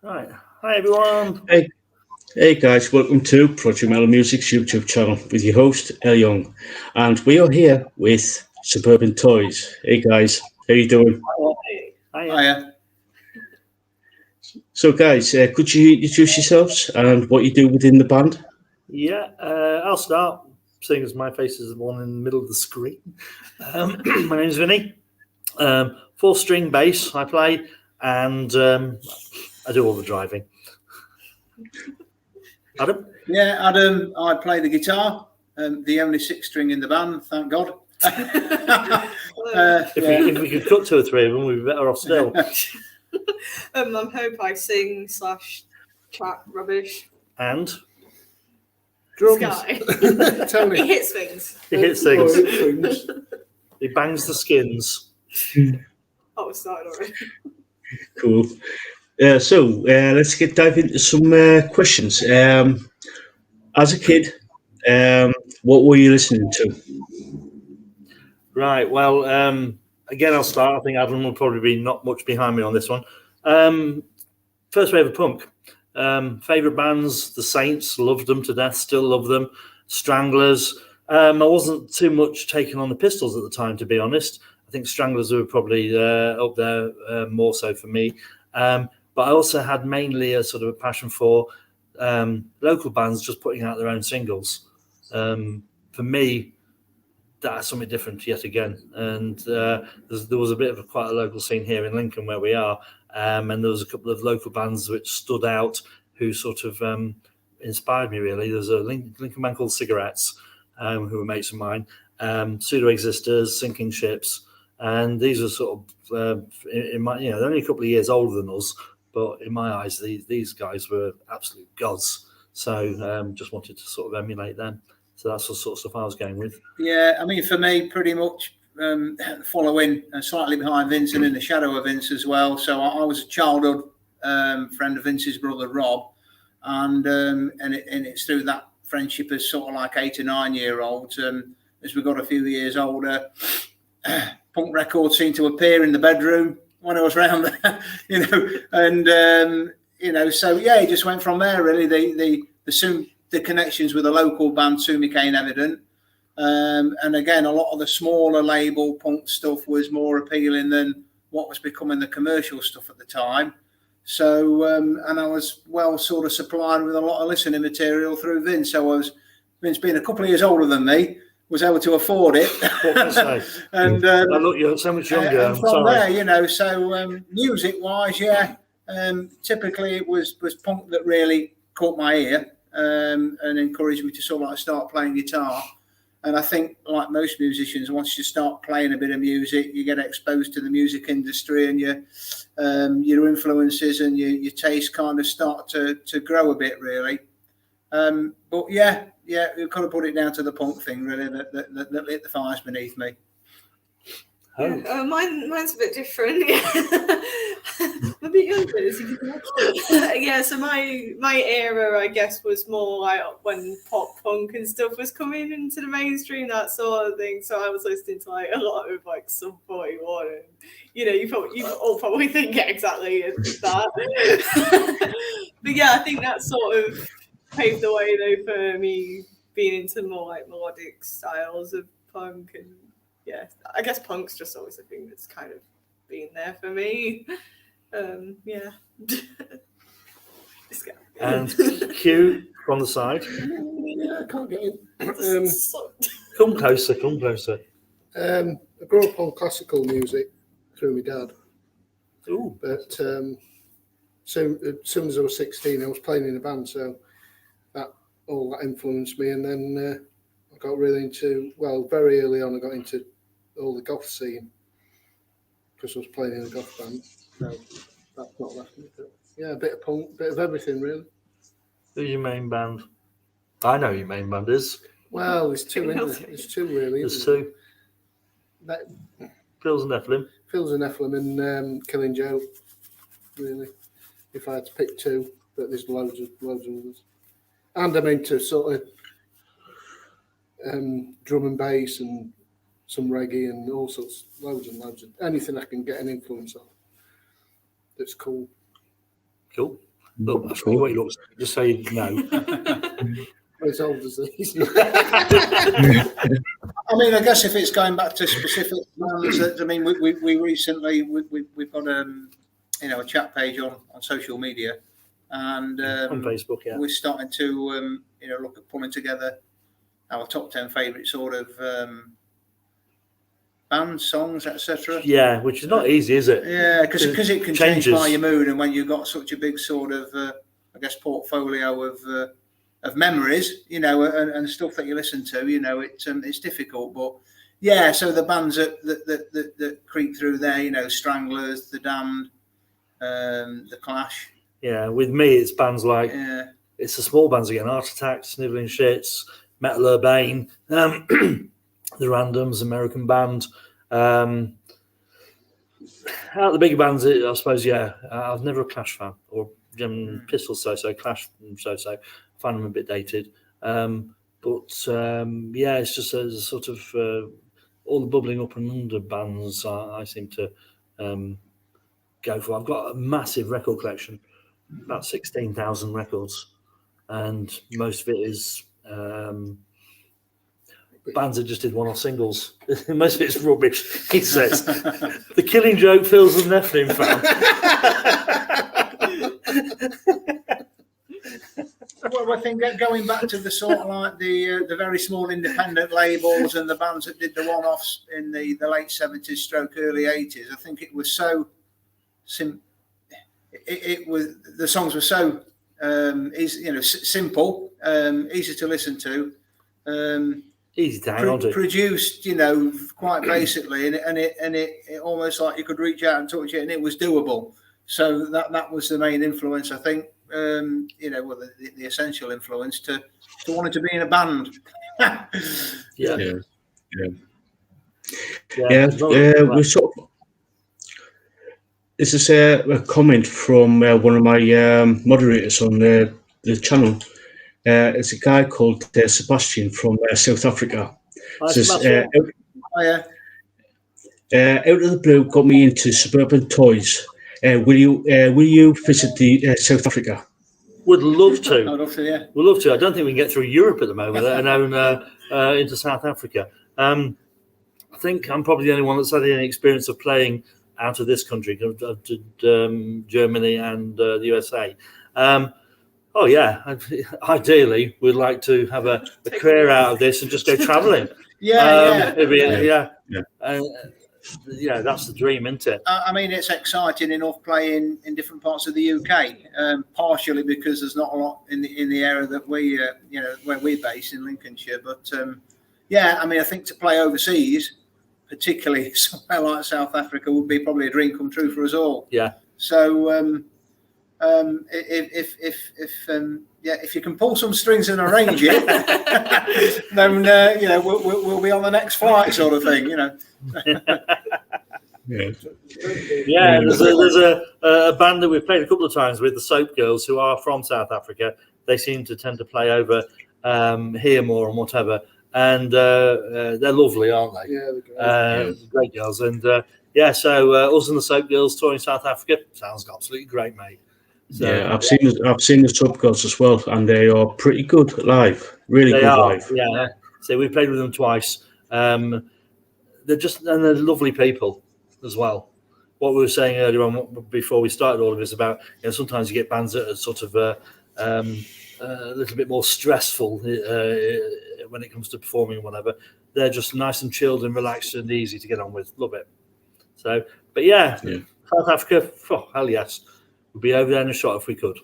Right. Hi, everyone. Hey guys, welcome to Project Metal Music's YouTube channel with your host El Young, and we are here with Suburban Toys. Hey guys, how you doing? Hi. Hiya. So guys, could you introduce yourselves and what you do within the band? Yeah, I'll start, seeing as my face is the one in the middle of the screen. My name's Vinny. 4-string bass I play, and I do all the driving. Adam? Yeah, Adam, I play the guitar, the only 6-string in the band, thank God. If we could cut 2 or 3 of them, we'd be better off still. I'm Hope. I sing / chat rubbish. And? Drums. Sky. Tony. He hits things. He hits things. He bangs the skins. Oh, it's started already. Cool. So let's dive into some questions. As a kid, what were you listening to? Right. Well, again, I'll start. I think Adam will probably be not much behind me on this one. First wave of punk. Favorite bands: The Saints, loved them to death, still love them. Stranglers. I wasn't too much taken on the Pistols at the time, to be honest. I think Stranglers were probably up there more so for me. But I also had mainly a sort of a passion for local bands just putting out their own singles. For me, that's something different yet again. And there was a bit of quite a local scene here in Lincoln where we are. And there was a couple of local bands which stood out who sort of inspired me, really. There's a Lincoln band called Cigarettes, who were mates of mine, Pseudo Existers, Sinking Ships. And these are sort of, in my, they're only a couple of years older than us, but in my eyes, these guys were absolute gods. So just wanted to sort of emulate them. So that's the sort of stuff I was going with. Yeah, I mean, for me, pretty much following slightly behind Vince and in the shadow of Vince as well. So I was a childhood friend of Vince's brother, Rob. And it's through that friendship as sort of like 8 or 9 year olds. As we got a few years older, punk records seemed to appear in the bedroom when I was around there, so yeah, it just went from there really. The connections with the local band soon became evident. And again, a lot of the smaller label punk stuff was more appealing than what was becoming the commercial stuff at the time. So, and I was well sort of supplied with a lot of listening material through Vince. So Vince being a couple of years older than me, was able to afford it. And look, you're so much younger. And from there, so music-wise, yeah, typically it was punk that really caught my ear and encouraged me to sort of like start playing guitar. And I think, like most musicians, once you start playing a bit of music, you get exposed to the music industry, and your influences and your taste kind of start to grow a bit, really. But yeah, you could have put it down to the punk thing, really, that lit the fires beneath me. Yeah, mine's a bit different. I'm a bit younger, as you can imagine. Yeah, so my era, I guess, was more like when pop punk and stuff was coming into the mainstream, that sort of thing. So I was listening to like a lot of like Sum 41, and you all probably think exactly that. But yeah, I think that sort of paved the way though for me being into more like melodic styles of punk. And yeah, I guess punk's just always a thing that's kind of been there for me. Yeah. And Q from the side. Yeah, I can't get in. Come closer. I grew up on classical music through my dad. Ooh. But soon as I was 16, I was playing in a band, so that influenced me. And then I got really into, very early on, I got into all the goth scene because I was playing in a goth band. So that's not left me. But yeah, a bit of punk, bit of everything, really. Who's your main band? I know your main band is. Well, there's two, isn't there? There's two, really. There's two. Phil's and Nephilim. Phil's and Nephilim and Killing Joe, really. If I had to pick two, but there's loads of others. And I'm into sort of drum and bass and some reggae and all sorts, loads and loads of anything I can get an influence on. That's cool. Cool. Look, I'll show you what he looks like. Just say no. As old as these. I mean, I guess if it's going back to specific bands, I mean, we recently we've got a chat page on social media, and On Facebook, yeah. we're starting to look at pulling together our top 10 favourite sort of bands, songs, etc. Yeah, which is not easy, is it? Yeah, because it can change Changes. by your mood, and when you've got such a big sort of portfolio of memories, and stuff that you listen to, it's difficult. But yeah, so the bands that creep through there, Stranglers, The Damned, The Clash. Yeah, with me, it's bands like it's the small bands again: Art Attack, Snivelling Shits, Metal Urbane, The Randoms, American Band. Out of the bigger bands, I suppose, yeah, I was never a Clash fan, or Pistols so, Clash so. I find them a bit dated. But it's just a sort of all the bubbling up and under bands I seem to go for. I've got a massive record collection, about 16,000 records, and most of it is bands that just did one-off singles. Most of it's rubbish, he says. The Killing Joke feels a Nephilim fan. Well, I think going back to the sort of like the very small independent labels and the bands that did the one-offs in the late 70s stroke early 80s, I think it was so it was, the songs were so easy, simple, easy to listen to, easy to hang on to. Produced, quite basically, and it almost like you could reach out and touch it, and it was doable. So that was the main influence, I think. The essential influence to wanting to be in a band. We sort of. This is a comment from one of my moderators on the channel. It's a guy called Sebastian from South Africa. Says, out of the blue, got me into Suburban Toys. Will you visit the South Africa? Would love to. I'd love to, yeah. We'd love to. I don't think we can get through Europe at the moment, let alone into South Africa. I think I'm probably the only one that's had any experience of playing out of this country. I did Germany and the USA. Ideally, we'd like to have a career out of this and just go travelling. That's the dream, isn't it? I mean, it's exciting enough playing in different parts of the UK, partially because there's not a lot in the area that we, where we're based in Lincolnshire. But I mean, I think to play overseas, particularly somewhere like South Africa, would be probably a dream come true for us all. Yeah. So if you can pull some strings and arrange it, then we'll be on the next flight, sort of thing, There's a band that we've played a couple of times with, the Soap Girls, who are from South Africa. They seem to tend to play over here more and whatever, and they're lovely, aren't they? Yeah, they're great girls. And so us and the Soap Girls touring South Africa sounds absolutely great, mate. So, I've seen the Soap Girls as well, and they are pretty good live. Really good live. Yeah. So we played with them twice. They're lovely people as well. What we were saying earlier on before we started all of this about, sometimes you get bands that are sort of a little bit more stressful when it comes to performing or whatever. They're just nice and chilled and relaxed and easy to get on with. Love it. So, but South Africa, hell yes. We'd be over there in a shot if we could.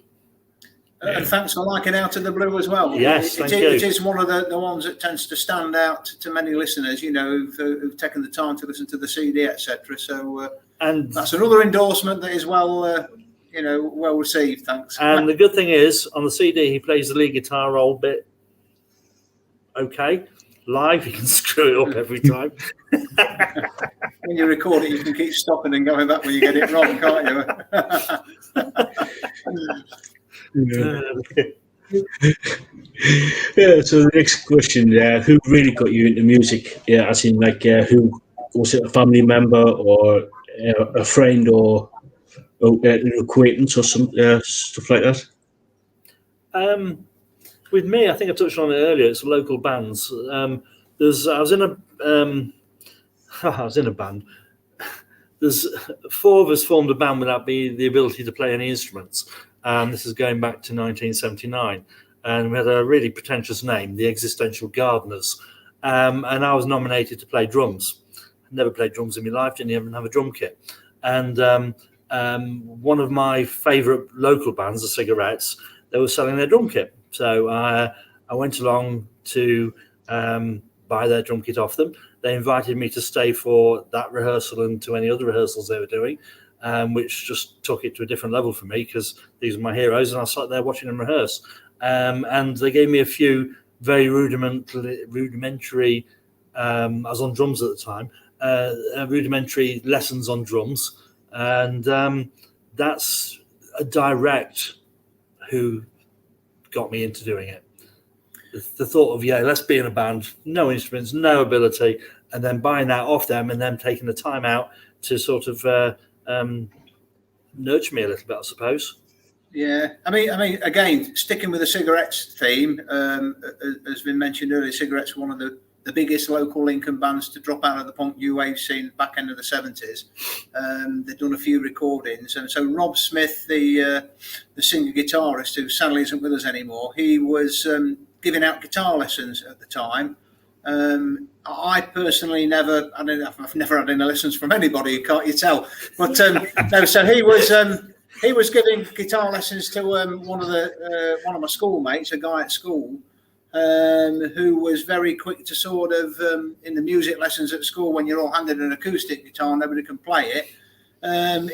And thanks for liking Out of the Blue as well. Yes, thank you. It is one of the ones that tends to stand out to many listeners, who've taken the time to listen to the CD, etc. So, and that's another endorsement that is well received. Thanks. And the good thing is, on the CD, he plays the lead guitar roll bit. Okay, live, he can screw it up every time. When you record it, you can keep stopping and going back when you get it wrong, can't you? So the next question, who really got you into music? Yeah, as in who was it, a family member or a friend or an acquaintance or some stuff like that? With me, I think I touched on it earlier. It's local bands. I was in a band. There's 4 of us formed a band without the ability to play any instruments. This is going back to 1979, and we had a really pretentious name, the Existential Gardeners. And I was nominated to play drums. I'd never played drums in my life, didn't even have a drum kit. And one of my favourite local bands, the Cigarettes, they were selling their drum kit. So I went along to buy their drum kit off them. They invited me to stay for that rehearsal and to any other rehearsals they were doing, which just took it to a different level for me because these were my heroes, and I sat there watching them rehearse. And they gave me a few very rudimentary. I was on drums at the time. Rudimentary lessons on drums, and that's a direct who got me into doing it. The thought of, let's be in a band, no instruments, no ability, and then buying that off them and then taking the time out to sort of nurture me a little bit, I suppose. Yeah, I mean, again, sticking with the Cigarettes theme, as been mentioned earlier, Cigarettes were one of the biggest local Lincoln bands to drop out of the punk new wave scene back end of the 70s. They've done a few recordings, and so Rob Smith, the singer guitarist, who sadly isn't with us anymore, he was giving out guitar lessons at the time. I personally I've never had any lessons from anybody, can't you tell? But no, so he was giving guitar lessons to one of my schoolmates, a guy at school, who was very quick to sort of in the music lessons at school, when you're all handed an acoustic guitar, nobody can play it.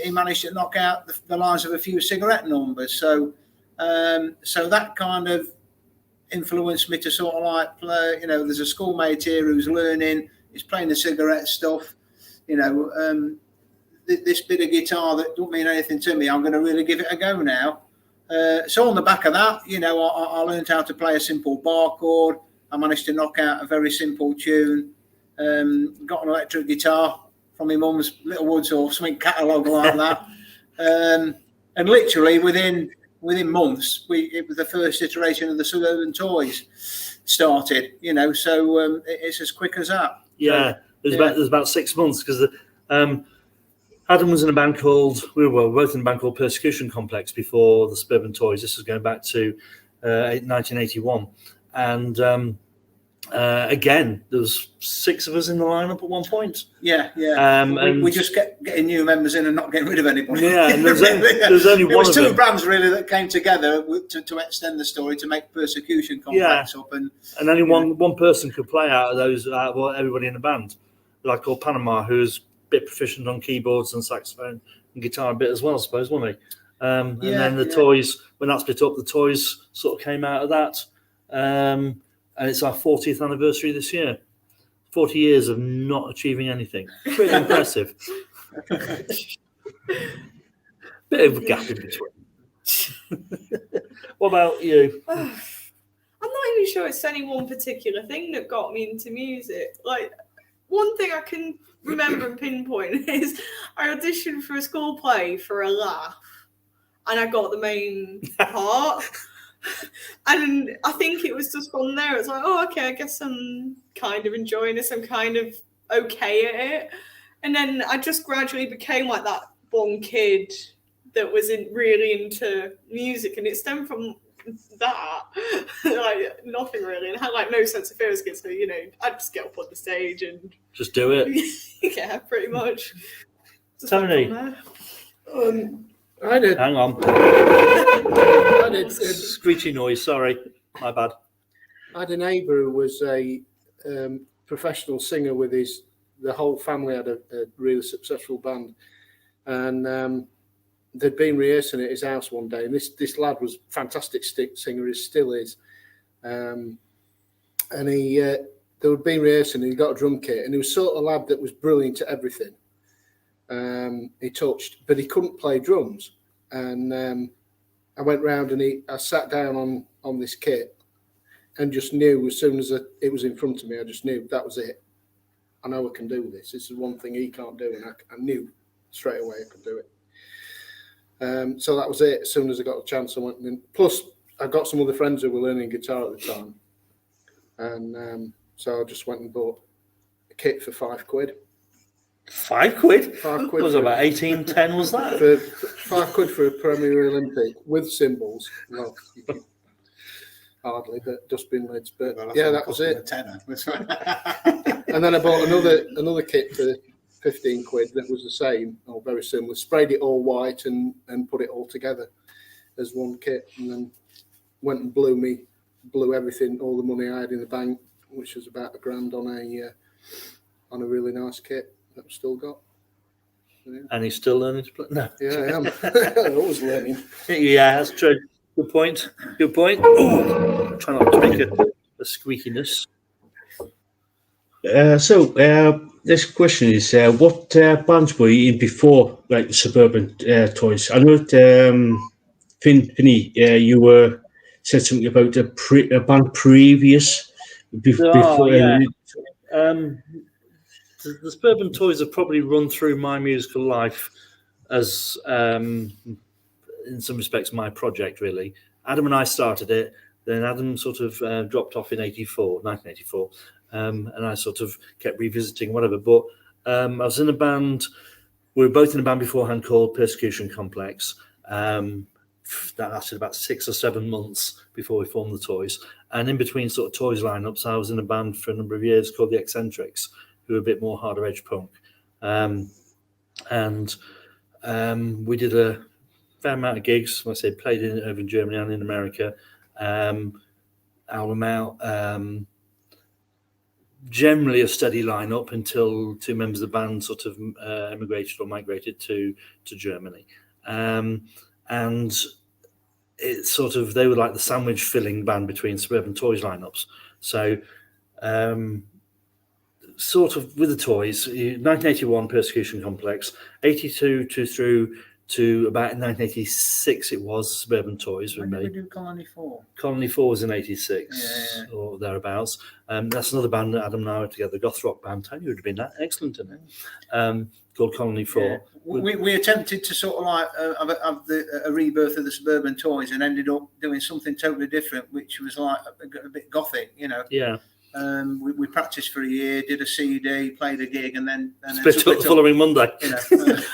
He managed to knock out the lines of a few Cigarette numbers. So that kind of influenced me to sort of like play. There's a schoolmate here who's learning, he's playing the Cigarette stuff. This bit of guitar that don't mean anything to me, I'm going to really give it a go now. So on the back of that, I learned how to play a simple bar chord. I managed to knock out a very simple tune. Got an electric guitar from my mum's Littlewoods or something catalogue like that. And literally within months, it was the first iteration of the Suburban Toys started. So it's as quick as that. Yeah, there's about 6 months because Adam was in a band called, we were both in a band called Persecution Complex before the Suburban Toys. This was going back to 1981. And again, there was 6 of us in the lineup at one point. Yeah. We just getting new members in and not getting rid of anybody. Yeah, and there's only one of them. It was 2 bands really that came together to extend the story, to make Persecution Complex up. And only one person could play out of those, everybody in the band. Like called Panama, who's bit proficient on keyboards and saxophone and guitar a bit as well, I suppose, wasn't he? And then the Toys, when that split up, the Toys sort of came out of that. And it's our 40th anniversary this year. 40 years of not achieving anything. Pretty impressive. Bit of a gap in between. What about you? I'm not even sure it's any one particular thing that got me into music. Like, one thing I can remember and pinpoint is I auditioned for a school play for a laugh, and I got the main part. And I think it was just from there. It's like, oh, okay, I guess I'm kind of enjoying this. I'm kind of okay at it. And then I just gradually became like that one kid that was really into music, and it stemmed from that, like nothing really, and had like no sense of fear as a kid. So I'd just get up on the stage and just do it. Yeah, pretty much. Tony, I did. hang on. I did. Screechy noise. Sorry, my bad. I had a neighbour who was a professional singer with the whole family had a really successful band, and they'd been rehearsing at his house one day, and this lad was a fantastic singer, he still is. And they were being rehearsing, and he got a drum kit, and he was sort of a lad that was brilliant at everything. He touched, but he couldn't play drums. And I went round and I sat down on this kit and just knew as soon as it was in front of me, I just knew that was it. I know I can do this. This is one thing he can't do, and I knew straight away I could do it. So that was it. As soon as I got a chance, I went in. Plus, I got some other friends who were learning guitar at the time. And so I just went and bought a kit for £5. £5? £5 was for, about 1810, was that? for £5 for a Premier Olympic with cymbals. Well, hardly, but dustbin lids. But Well, yeah, that was it. A tenner. And then I bought another kit for £15 that was the same or very similar. Sprayed it all white and put it all together as one kit, and then went and blew everything, all the money I had in the bank, which was about £1,000 on a really nice kit that I've still got. Yeah. And he's still learning to play? No. Yeah, I am. I'm always learning. Yeah, that's true. Good point. Good point. Oh, try not to make a squeakiness. So this question is, what bands were you in before, like the Suburban Toys? I know that Finney, you said something about a band previous before. Yeah. The Suburban Toys have probably run through my musical life as, in some respects, my project, really. Adam and I started it. Then Adam sort of dropped off in 1984. And I sort of kept revisiting whatever. But I was in a band. We were both in a band beforehand called Persecution Complex. That lasted about 6 or 7 months before we formed the Toys. And in between sort of Toys lineups, I was in a band for a number of years called the Eccentrics, who were a bit more harder edge punk. And we did a fair amount of gigs. Like I say, played over in Germany and in America. Album out. Generally a steady lineup until 2 members of the band sort of emigrated or migrated to Germany. And it's sort of, they were like the sandwich filling band between Suburban Toys lineups. So sort of with the Toys, 1981 Persecution Complex, 82 through to about 1986 it was Suburban Toys. When did we do Colony 4? Colony 4 was in 86 or thereabouts. That's another band that Adam and I were together, goth rock band. Tony would have been that excellent in it. Called Colony 4. Yeah. We attempted to sort of like have a rebirth of the Suburban Toys and ended up doing something totally different, which was like a bit gothic, you know. Yeah. We practiced for a year, did a CD, played a gig, and then split up the following Monday. You know.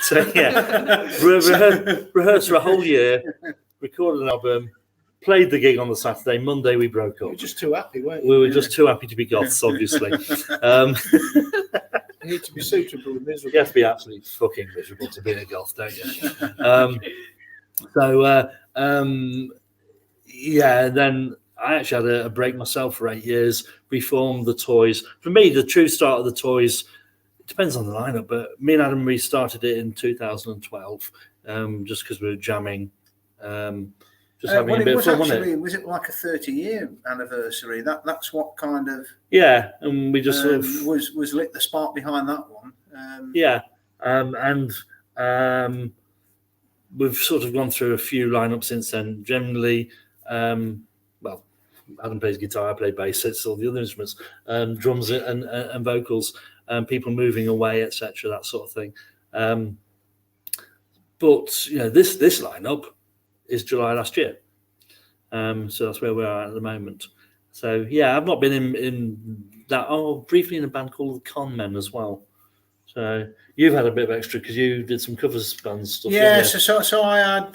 So yeah, rehearsed for a whole year, recorded an album, played the gig on the Saturday. Monday we broke up. You were just too happy, weren't you? We were just too happy to be goths, obviously. You need to be suitable and miserable. You have to be absolutely fucking miserable to be a goth, don't you? Yeah, then I actually had a break myself for 8 years, reformed the Toys. For me, the true start of the Toys, it depends on the lineup, but me and Adam restarted it in 2012, just because we were jamming, just having a bit of fun, wasn't it? Was it like a 30-year anniversary? That's what kind of... Yeah, and we just sort of... was lit the spark behind that one. And we've sort of gone through a few lineups since then. Generally, well, Adam plays guitar, I play bass, it's all the other instruments, drums and vocals, people moving away, etc., that sort of thing. But you know, this lineup is July last year, so that's where we are at the moment. So yeah, I've not been in that. Oh, briefly in a band called the Con Men as well. So you've had a bit of extra because you did some covers band stuff. Yeah, so I had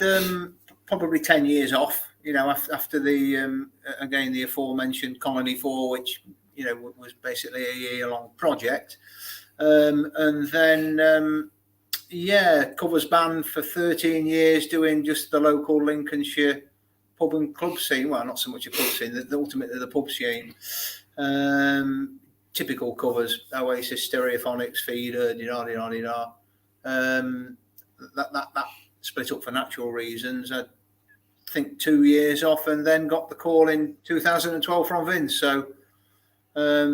probably 10 years off. You know, after the again the aforementioned Colony 4, which you know was basically a year-long project, and then covers band for 13 years, doing just the local Lincolnshire pub and club scene. Well, not so much a club scene, ultimately the pub scene. Typical covers: Oasis, Stereophonics, Feeder, da. That split up for natural reasons. I think 2 years off, and then got the call in 2012 from Vince. So a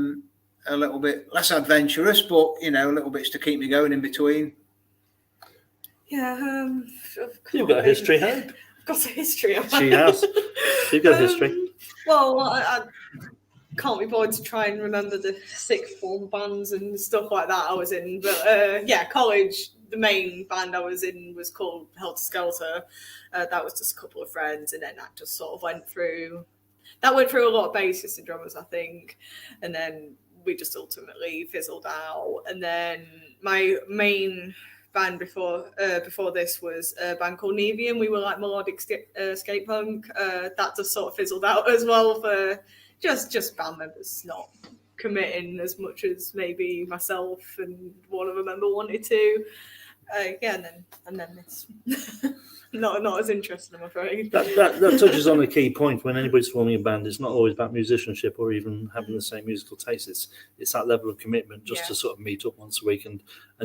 little bit less adventurous, but you know, little bits to keep me going in between. Yeah, you've got a history, Hope. I've got a history. She has. You've got a history. Well, I can't be bothered to try and remember the sixth form bands and stuff like that I was in, but college the main band I was in was called Helter Skelter. That was just a couple of friends, and then that just sort of went through a lot of bassists and drummers, I think, and then we just ultimately fizzled out. And then my main band before this was a band called Nevian. We were like melodic skate punk. That just sort of fizzled out as well for just band members not committing as much as maybe myself and one other member wanted to. And then this. Not as interesting, I'm afraid. That touches on a key point. When anybody's forming a band, it's not always about musicianship or even having the same musical taste. It's that level of commitment just to sort of meet up once a week and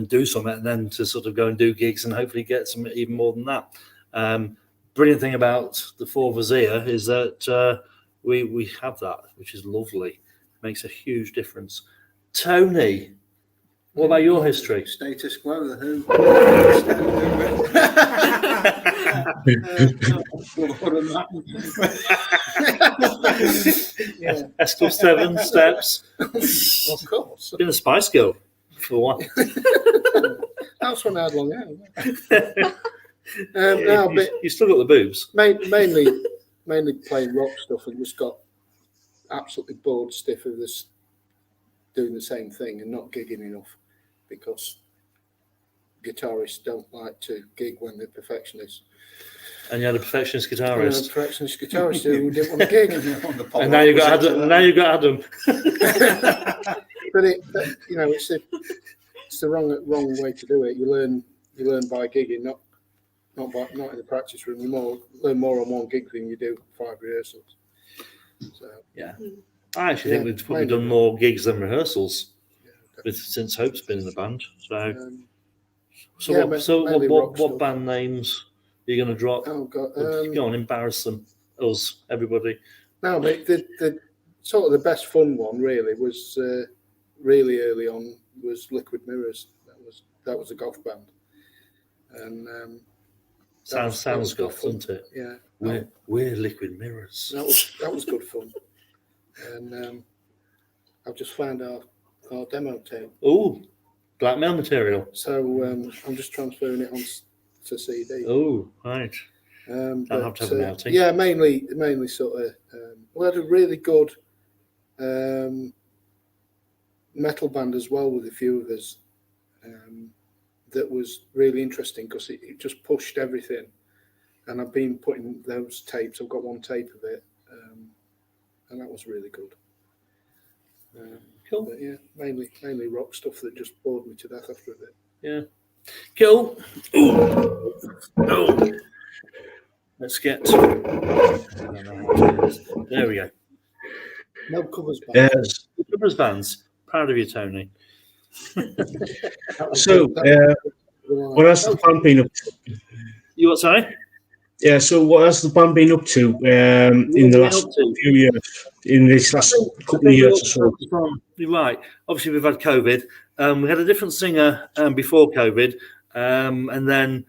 do something, and then to sort of go and do gigs and hopefully get some even more than that. Brilliant thing about the four of us here is that we have that, which is lovely. Makes a huge difference. Tony, what about your history? Status quo, the Who. Yeah. Escal 7 Steps. Of course. Been a Spice Girl for a while. That's when I had long hair. You still got the boobs. Mainly playing rock stuff, and just got absolutely bored stiff of this doing the same thing and not gigging enough, because guitarists don't like to gig when they're perfectionists. And you had a perfectionist guitarist. A perfectionist guitarist who didn't want to gig. And now you've got Adam. But it's the wrong way to do it. You learn by gigging, not in the practice room. You learn more on one gig than you do 5 rehearsals. So yeah, I actually think we've probably done more gigs than rehearsals since Hope's been in the band. What band names are you going to drop? Oh God, go on, embarrass them, us, everybody. No, but the sort of the best fun one really was really early on was Liquid Mirrors. That was a goth band, and sounds goth, doesn't it? Yeah, we're Liquid Mirrors. That was good fun, and I've just found our demo tape. Oh, blackmail material. So I'm just transferring it on to CD. Oh, right. I'll have to have an outing. Yeah, mainly sort of. We had a really good metal band as well with a few of us. That was really interesting because it just pushed everything. And I've been putting those tapes. I've got one tape of it, and that was really good. Cool. But yeah, mainly rock stuff that just bored me to death after a bit. Yeah. Cool. Ooh. Oh. Let's get. There we go. No covers bands. Yes. Covers bands. Proud of you, Tony. So, what has the band been up to? You what, sorry? Yeah, so what has the band been up to in the last few years, in this last couple of years or so? You're right. Obviously, we've had COVID. We had a different singer before COVID, and then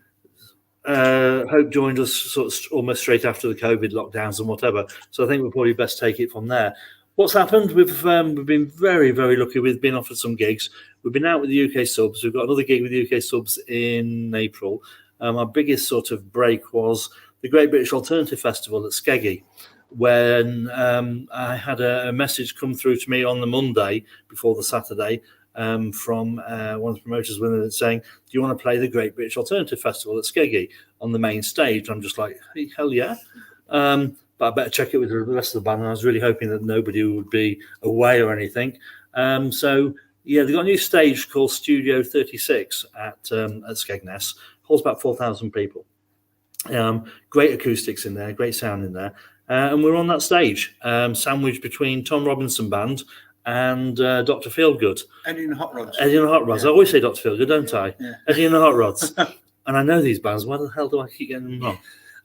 Hope joined us sort of almost straight after the COVID lockdowns and whatever. So I think we'll probably best take it from there. What's happened? We've been very, very lucky. We've been offered some gigs. We've been out with the UK subs. We've got another gig with the UK subs in April. Our biggest sort of break was the Great British Alternative Festival at Skeggy, when I had a message come through to me on the Monday before the Saturday from one of the promoters saying, do you want to play the Great British Alternative Festival at Skeggy on the main stage? I'm just like, hey, hell yeah. But I better check it with the rest of the band. And I was really hoping that nobody would be away or anything. So, yeah, they've got a new stage called Studio 36 at Skegness. Holds about 4,000 people. Great acoustics in there, great sound in there. And we're on that stage, sandwiched between Tom Robinson Band and Dr. Feelgood. Eddie and the Hot Rods. Eddie and the Hot Rods. Yeah. I always say Dr. Feelgood, don't I? Yeah. Eddie and the Hot Rods. And I know these bands. Why the hell do I keep getting them wrong?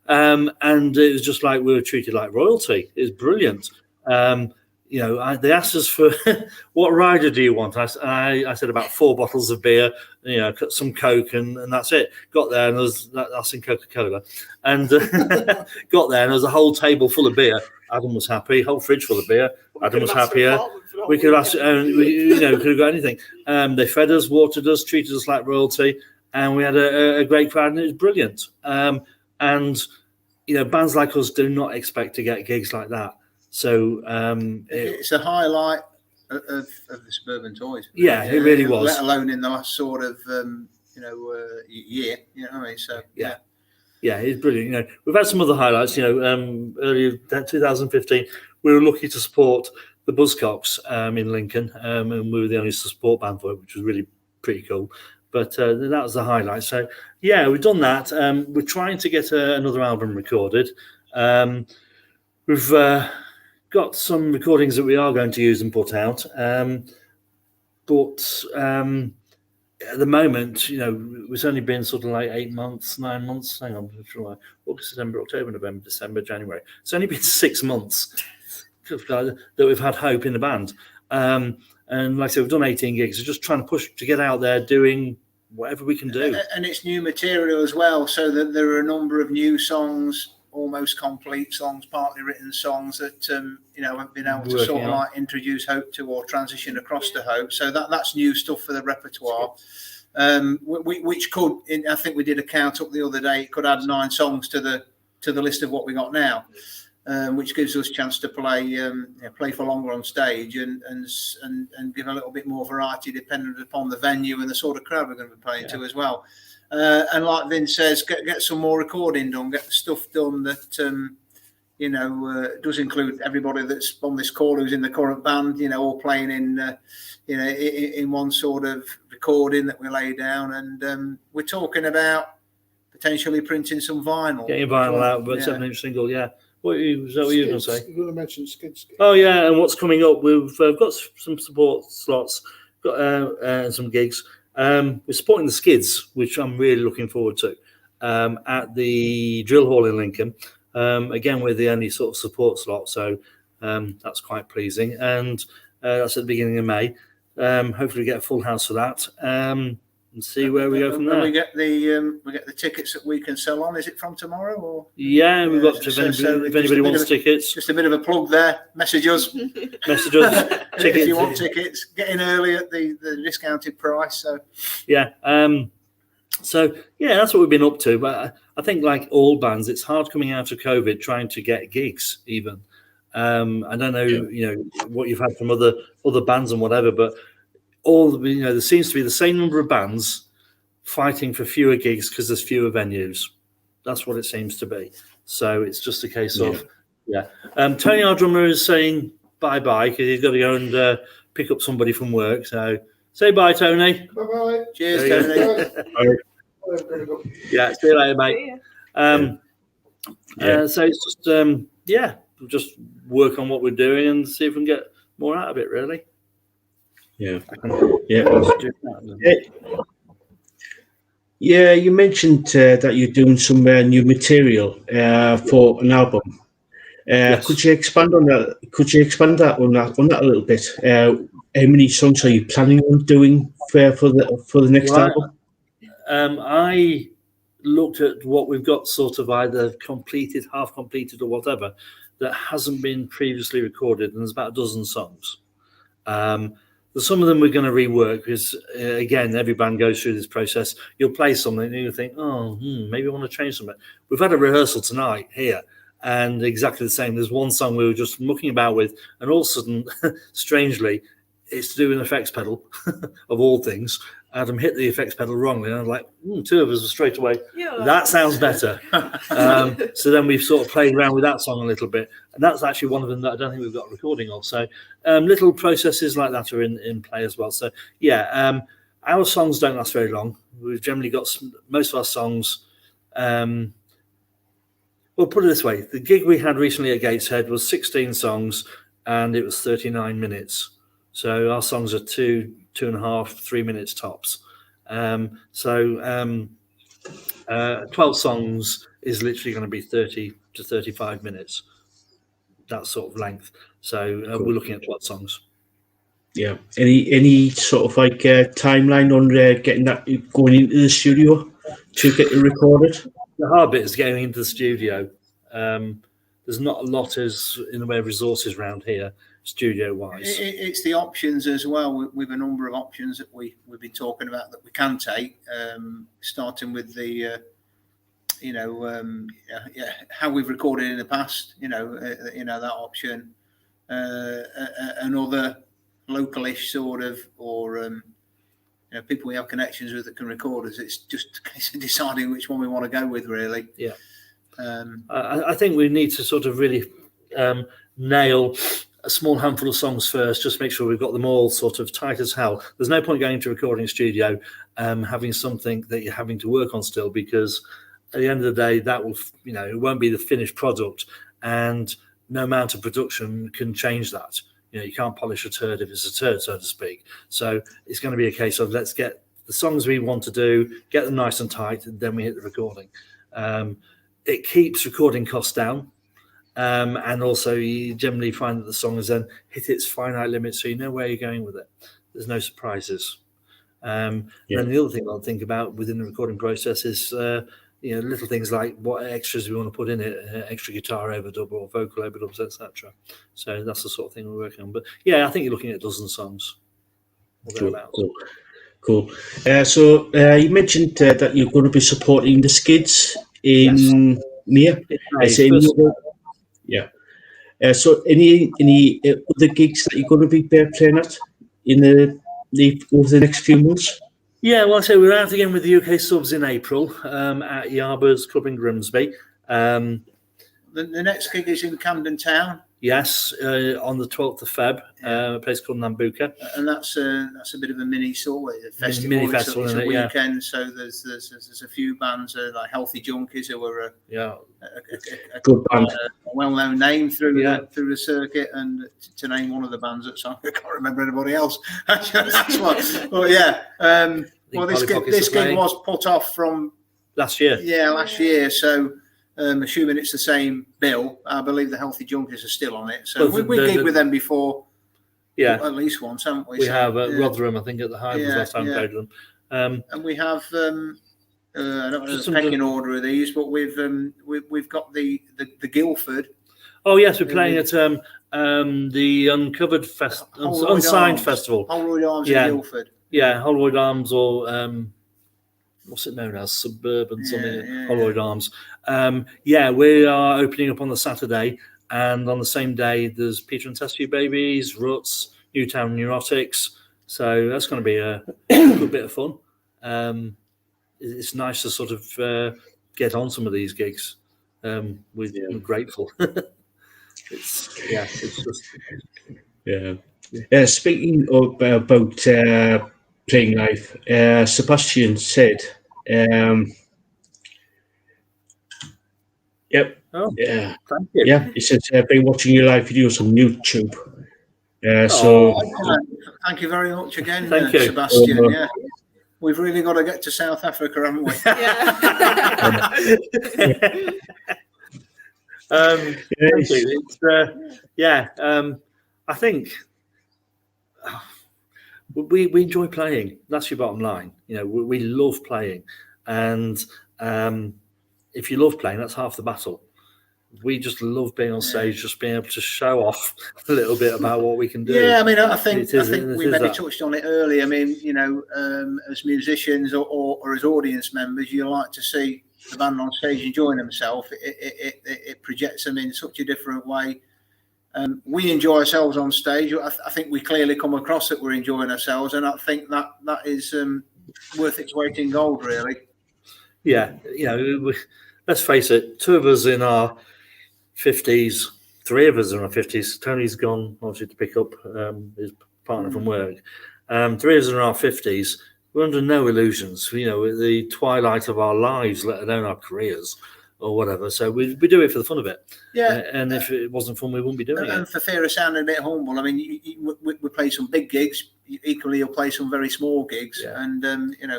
And it was just like we were treated like royalty. It was brilliant. They asked us for what rider do you want? I said about 4 bottles of beer, some Coke, and that's it. Got there and that's in Coca-Cola, and got there and there was a whole table full of beer. Adam was happy, whole fridge full of beer. Adam was happier. We could have asked, could have got anything. They fed us, watered us, treated us like royalty. and we had a great crowd, and it was brilliant. And bands like us do not expect to get gigs like that. So it's a highlight of the Suburban Toys. Yeah, it really was. Let alone in the last sort of year. You know what I mean? So yeah. Yeah, it's brilliant. We've had some other highlights. Earlier 2015, we were lucky to support the Buzzcocks in Lincoln, and we were the only support band for it, which was really pretty cool. But that was the highlight. So yeah, we've done that. We're trying to get another album recorded. We've got some recordings that we are going to use and put out, but at the moment, it's only been sort of like 8 months, 9 months. Hang on, August, September, October, November, December, January. It's only been 6 months that we've had hope in the band. And like I said, we've done 18 gigs. We're just trying to push to get out there doing whatever we can do. And it's new material as well, so that there are a number of new songs, almost complete songs, partly written songs that haven't been able to sort of like introduce Hope to or transition across to Hope. So that's new stuff for the repertoire, which could, I think we did a count up the other day, it could add 9 songs to the list of what we got now, which gives us a chance to play for longer on stage and give a little bit more variety dependent upon the venue and the sort of crowd we're going to be playing to as well. And like Vince says, get some more recording done, get the stuff done that does include everybody that's on this call who's in the current band, all playing in one sort of recording that we lay down. And we're talking about potentially printing some vinyl. Getting vinyl out, but 7-inch single, yeah. Is that what you were going to say? You're going to mention Skids. Oh yeah, and what's coming up? We've got some support slots, got some gigs. We're supporting the Skids, which I'm really looking forward to, at the Drill Hall in Lincoln. Again, we're the only sort of support slot, so that's quite pleasing. And that's at the beginning of May. Hopefully, we get a full house for that, and see where we go from there. We get the tickets that we can sell on. Is it from tomorrow or? Yeah, we've got. If anybody wants tickets, just a bit of a plug there. Message us. Message us. Tickets. If you want tickets, get in early at the discounted price. So yeah. So yeah, that's what we've been up to. But I think, like all bands, it's hard coming out of COVID trying to get gigs. Even I don't know, what you've had from other bands and whatever, but there seems to be the same number of bands fighting for fewer gigs because there's fewer venues. That's what it seems to be. So it's just a case of Tony, our drummer, is saying bye-bye because he's got to go and pick up somebody from work. So say bye, Tony. Bye-bye. Cheers, Tony. Yeah, see you later, mate. So it's just we'll just work on what we're doing and see if we can get more out of it, really. Yeah. You mentioned that you're doing some new material for an album. Yes. Could you expand on that? Could you expand on that a little bit? How many songs are you planning on doing for the next album? I looked at what we've got, sort of either completed, half completed, or whatever, that hasn't been previously recorded, and there's about a dozen songs. Some of them we're going to rework because, again, every band goes through this process. You'll play something and you'll think, maybe I want to change something. We've had a rehearsal tonight here, and exactly the same. There's one song we were just mucking about with, and all of a sudden, strangely, it's to do with an effects pedal, of all things. Adam hit the effects pedal wrongly, and I was like, 2 of us are straight away. Yeah, that sounds better. So then we've sort of played around with that song a little bit, and that's actually one of them that I don't think we've got a recording of. So little processes like that are in play as well. So our songs don't last very long. We've generally got most of our songs. Well, put it this way: the gig we had recently at Gateshead was 16 songs, and it was 39 minutes. So our songs are 2.5, 3 minutes tops. 12 songs is literally going to be 30 to 35 minutes, that sort of length. So we're looking at 12 songs. Yeah. Any sort of like timeline on getting that going into the studio to get it recorded? The hard bit is getting into the studio. There's not a lot in the way of resources around here studio wise. It's the options as well. We've a number of options that we've been talking about that we can take, starting with the how we've recorded in the past. That option, another localish sort of, or people we have connections with that can record us. It's just a case of deciding which one we want to go with, really. Yeah. I think we need to sort of really nail a small handful of songs first, just make sure we've got them all sort of tight as hell. There's no point going into a recording studio having something that you're having to work on still, because at the end of the day, that will, it won't be the finished product, and no amount of production can change that. You can't polish a turd if it's a turd, so to speak. So it's going to be a case of let's get the songs we want to do, get them nice and tight, and then we hit the recording. It keeps recording costs down. And also you generally find that the song has then hit its finite limit, so you know where you're going with it. There's no surprises. And the other thing I'll think about within the recording process is little things like what extras we want to put in it, extra guitar overdub or vocal overdubs, etc. So that's the sort of thing we're working on. But yeah, I think you're looking at a dozen songs. Cool. So you mentioned that you're going to be supporting the Skids in May. Yeah. So any other gigs that you're going to be playing at in over the next few months? Yeah, well, I say we're out again with the UK subs in April at Yarbur's Club in Grimsby. The next gig is in Camden Town. Yes, on the 12th of Feb, a place called Nambuka. And that's a bit of a mini sort of festival. Mini festival, it's a weekend, so there's a few bands like Healthy Junkies, who are a good band, a well-known name through the circuit, and to name one of the bands that's on, I can't remember anybody else. That's one. But yeah, this gig was put off from last year. Yeah, last year. So. Assuming it's the same bill, I believe the Healthy Junkies are still on it. So we gigged with them before, at least once, haven't we? We have at Rotherham, I think, at the Hive was last time we played them. And we have, I don't know the pecking order of these, but we've got the Guildford. Oh yes, we're playing at the Uncovered Unsigned Festival. Holroyd Arms in Guildford. Yeah, Holroyd Arms, or what's it known as? Suburban Holroyd Arms. We are opening up on the Saturday, and on the same day there's Peter and Test Tube Babies, Ruts, Newtown Neurotics. So that's going to be a good bit of fun. It's nice to sort of get on some of these gigs. We're grateful. It's just Speaking about playing live, Sebastian said. Yep. Oh, yeah. Thank you. Yeah, he said I've been watching your live videos on YouTube. Thank you very much again, Thank you. Sebastian. We've really got to get to South Africa, haven't we? I think we enjoy playing. That's your bottom line. We love playing, and if you love playing, that's half the battle. We just love being on stage, just being able to show off a little bit about what we can do. Yeah, I mean, I think we maybe touched on it earlier. I mean, as musicians or as audience members, you like to see the band on stage enjoying themselves. It projects them in such a different way. We enjoy ourselves on stage. I think we clearly come across that we're enjoying ourselves, and I think that is worth its weight in gold, really. Yeah, let's face it, two of us in our 50s, three of us in our 50s. Tony's gone, obviously, to pick up his partner from work. Three of us in our 50s. We're under no illusions. At the twilight of our lives, let alone our careers or whatever. So we do it for the fun of it. Yeah. And if it wasn't fun, we wouldn't be doing it. And for fear of sounding a bit humble, I mean, we play some big gigs. Equally, you'll play some very small gigs. Yeah. And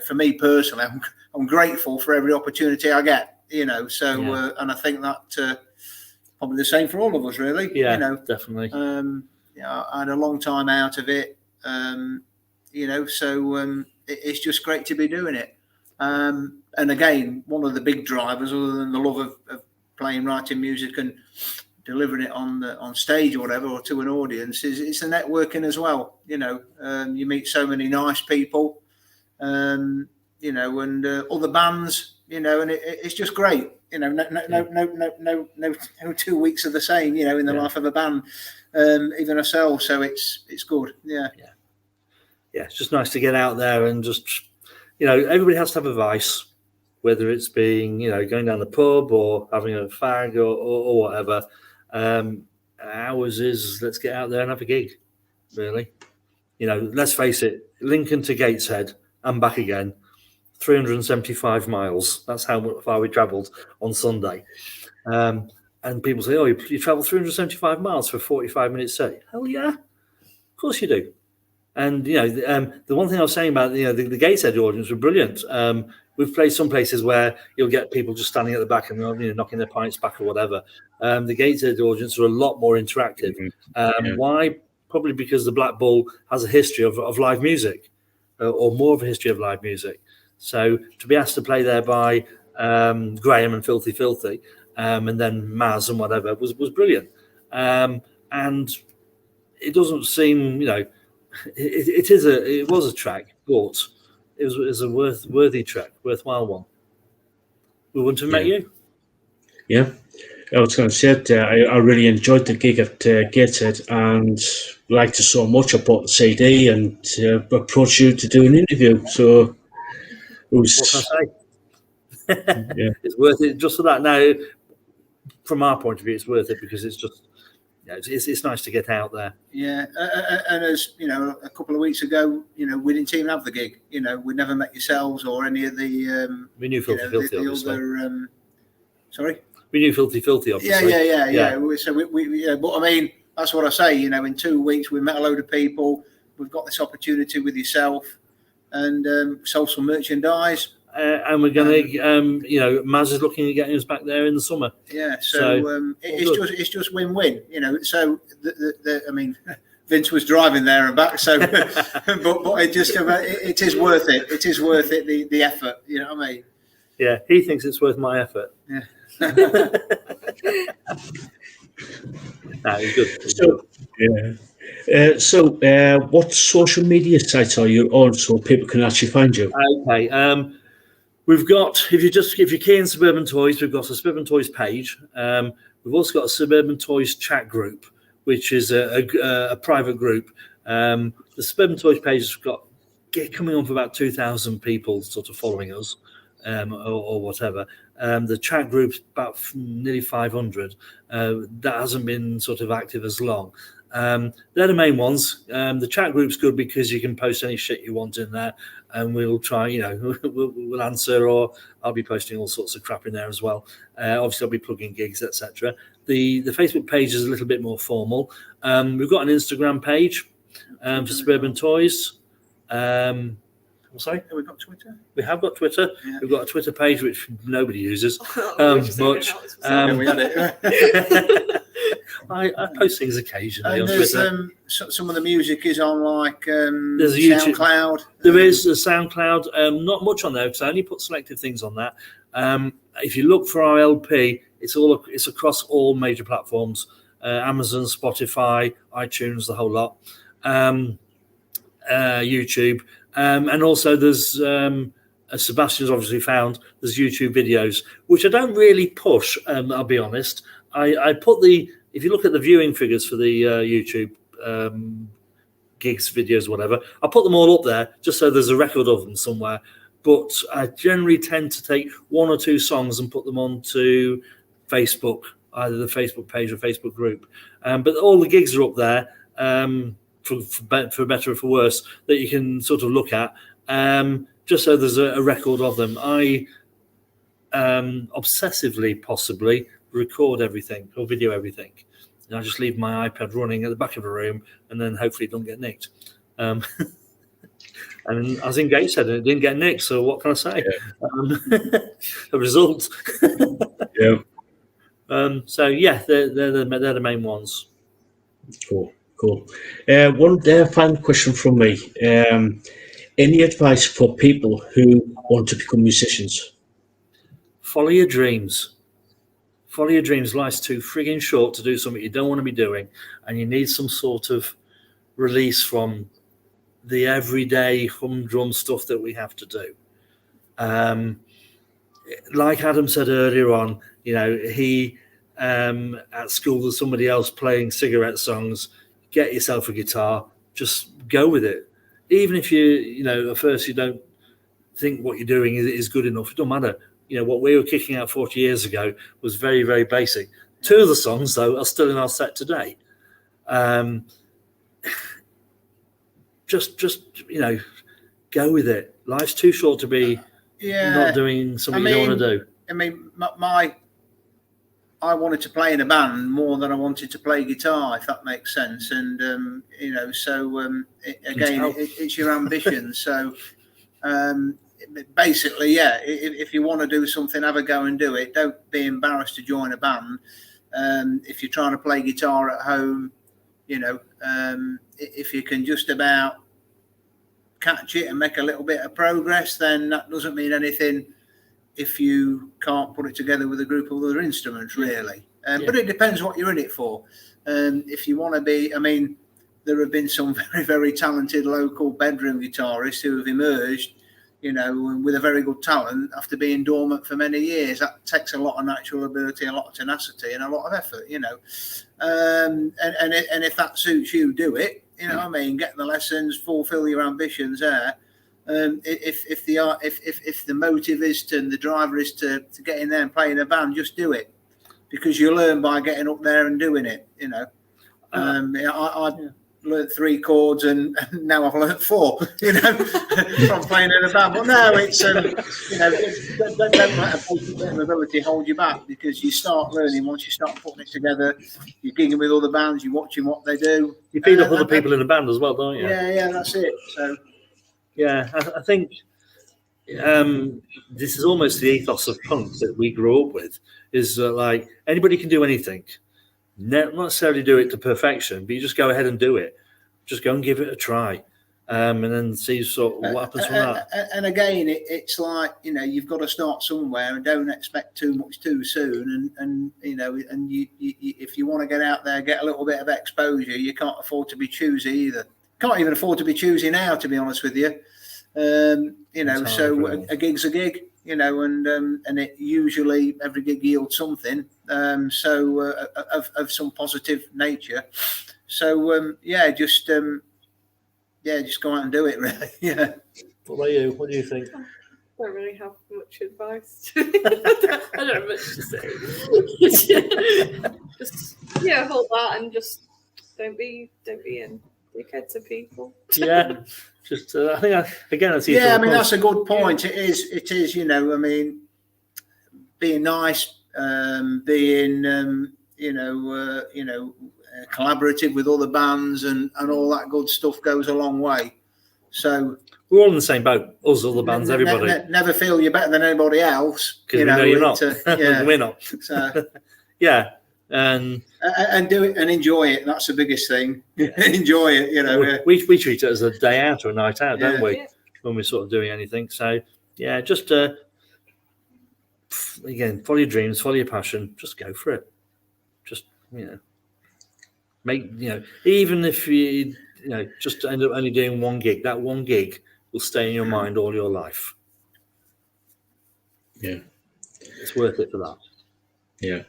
for me personally, I'm grateful for every opportunity I get. And I think that probably the same for all of us, really. Yeah, definitely. I had a long time out of it. It's just great to be doing it. And again, one of the big drivers, other than the love of playing, writing music, and delivering it on stage or whatever, or to an audience, it's the networking as well. You know, you meet so many nice people, you know, and other bands, you know, and it's just great. You know, no 2 weeks are the same. You know, in the life of a band, even ourselves. So it's good. Yeah. It's just nice to get out there and just, you know, everybody has to have a vice, whether it's being, you know, going down the pub or having a fag or whatever. Ours is let's get out there and have a gig, really. You know, let's face it, Lincoln to Gateshead and back again, 375 miles. That's how far we travelled on Sunday. And people say, oh, you travel 375 miles for a 45-minute set. Hell yeah, of course you do. And, you know, the one thing I was saying about, you know, the Gateshead audience were brilliant. We've played some places where you'll get people just standing at the back and, you know, knocking their pints back or whatever. The Gateshead audience are a lot more interactive. Why? Probably because the Black Bull has a history of live music, or more of a history of live music. So to be asked to play there by Graham and Filthy Filthy, and then Maz and whatever was brilliant. And it doesn't seem, you know, it was a track, but it was a worthy track, worthwhile one. We wouldn't have met you. Yeah, I was going to say that I really enjoyed the gig at Gateshead and liked it so much. I bought the CD and approached you to do an interview. So it was. What can I say? It's worth it just for that. Now, from our point of view, it's worth it because it's just. Yeah, it's nice to get out there. Yeah, and as you know, a couple of weeks ago, you know, we didn't even have the gig. You know, we never met yourselves or any of the. We knew Filthy Filthy, obviously. Other, sorry. We knew Filthy Filthy, obviously. Yeah. So we but I mean, that's what I say. You know, in 2 weeks we met a load of people. We've got this opportunity with yourself, and sold some merchandise. And we're going to, you know, Maz is looking at getting us back there in the summer. Yeah, so it's just win-win, you know. So I mean, Vince was driving there and back, so but it just it is worth it. It is worth it, the effort. You know what I mean? Yeah, he thinks it's worth my effort. Yeah. It's good. So, what social media sites are you on so people can actually find you? Okay. We've got, if you key in Suburban Toys, we've got a Suburban Toys page. We've also got a Suburban Toys chat group, which is a private group. The Suburban Toys page has got coming on for about 2,000 people sort of following us, or whatever. The chat group's about nearly 500. That hasn't been sort of active as long. They're the main ones. The chat group's good because you can post any shit you want in there, and we'll try, you know, we'll answer, or I'll be posting all sorts of crap in there as well. Obviously, I'll be plugging gigs, etc. The Facebook page is a little bit more formal. We've got an Instagram page for Suburban Toys. Sorry, have we got Twitter? We have got Twitter. Yeah. We've got a Twitter page which nobody uses much. We had it. I post things occasionally on Twitter. Some of the music is on like there's a SoundCloud. There is a SoundCloud. Not much on there because I only put selective things on that. If you look for our LP, it's across all major platforms: Amazon, Spotify, iTunes, the whole lot, YouTube, and also there's. As Sebastian's obviously found, there's YouTube videos, which I don't really push. I'll be honest. I put if you look at the viewing figures for the YouTube gigs, videos, whatever, I put them all up there just so there's a record of them somewhere. But I generally tend to take 1 or 2 songs and put them onto Facebook, either the Facebook page or Facebook group. But all the gigs are up there for better or for worse that you can sort of look at. Just so there's a record of them. I obsessively, possibly, record everything or video everything. And I just leave my iPad running at the back of a room and then hopefully it don't get nicked. And I was in Gateshead and it didn't get nicked, so what can I say? Yeah. A result. Yeah. So, yeah, they're the main ones. Cool. One final question from me. Any advice for people who want to become musicians? Follow your dreams. follow your dreams. Life's too frigging short to do something you don't want to be doing, and you need some sort of release from the everyday humdrum stuff that we have to do. Like Adam said earlier on, he at school there's somebody else playing cigarette songs. Get yourself a guitar, just go with it. Even if at first you don't think what you're doing is good enough, it don't matter. What we were kicking out 40 years ago was very, very basic. 2 of the songs, though, are still in our set today. Just go with it. Life's too short to be not doing something you don't want to do. I mean, I wanted to play in a band more than I wanted to play guitar, if that makes sense. And it's your ambition. So basically, if you want to do something, have a go and do it. Don't be embarrassed to join a band. If you're trying to play guitar at home, if you can just about catch it and make a little bit of progress, then that doesn't mean anything if you can't put it together with a group of other instruments, really. But it depends what you're in it for. If you want to be, there have been some very, very talented local bedroom guitarists who have emerged, with a very good talent after being dormant for many years. That takes a lot of natural ability, a lot of tenacity, and a lot of effort, And if that suits you, do it. Get the lessons, fulfill your ambitions there. If the motive is and the driver is to get in there and play in a band, just do it, because you learn by getting up there and doing it. I learned 3 chords and now I've learned 4. From playing in a band. But no, it's don't let a bit of ability hold you back, because you start learning once you start putting it together. You're gigging with other bands, you're watching what they do. You feed up other people in the band as well, don't you? Yeah, that's it. So. Yeah, I think this is almost the ethos of punk that we grew up with, is like anybody can do anything. Not necessarily do it to perfection, but you just go ahead and do it. Just go and give it a try, and then see sort of what happens from that. And again, it's like, you've got to start somewhere and don't expect too much too soon. And you if you want to get out there, get a little bit of exposure, you can't afford to be choosy either. Can't even afford to be choosy now, to be honest with you. So a gig's a gig, and it usually every gig yields something, of some positive nature. So just go out and do it, really. Yeah. What about you? What do you think? I don't really have much advice. I don't have much to say. Just hold that and just don't be in. Dickhead to people. Yeah, just I think again, that's that's a good point. It is. Being nice, being collaborative with other bands and all that good stuff goes a long way. So we're all in the same boat. Us, other bands, everybody. Never feel you're better than anybody else. Because you're not. We're not. So, yeah. And do it and enjoy it. That's the biggest thing. Yeah. Enjoy it. We treat it as a day out or a night out, don't we? Yeah. When we're sort of doing anything. So just again, follow your dreams, follow your passion. Just go for it. Just make even if you just end up only doing one gig. That one gig will stay in your mind all your life. Yeah, it's worth it for that. Yeah.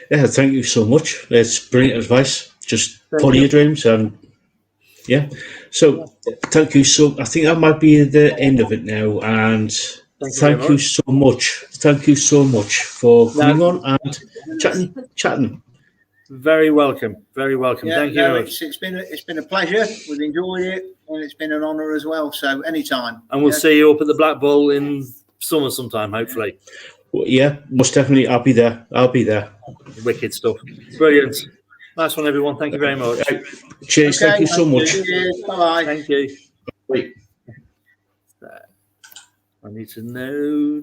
Yeah, thank you so much. It's brilliant advice. Just follow your dreams, and So thank you so. I think that might be the end of it now. And thank you so much. Thank you so much for coming on and chatting. Very welcome. Very welcome. Yeah, thank you. It's been a pleasure. We've enjoyed it, and it's been an honour as well. So anytime. And we'll see you up at the Black Bull in summer sometime, hopefully. Well, yeah, most definitely. I'll be there. Wicked stuff. Brilliant. Nice one, everyone. Thank you very much. Cheers. Thank you so much. Bye. Thank you. Bye. I need to know.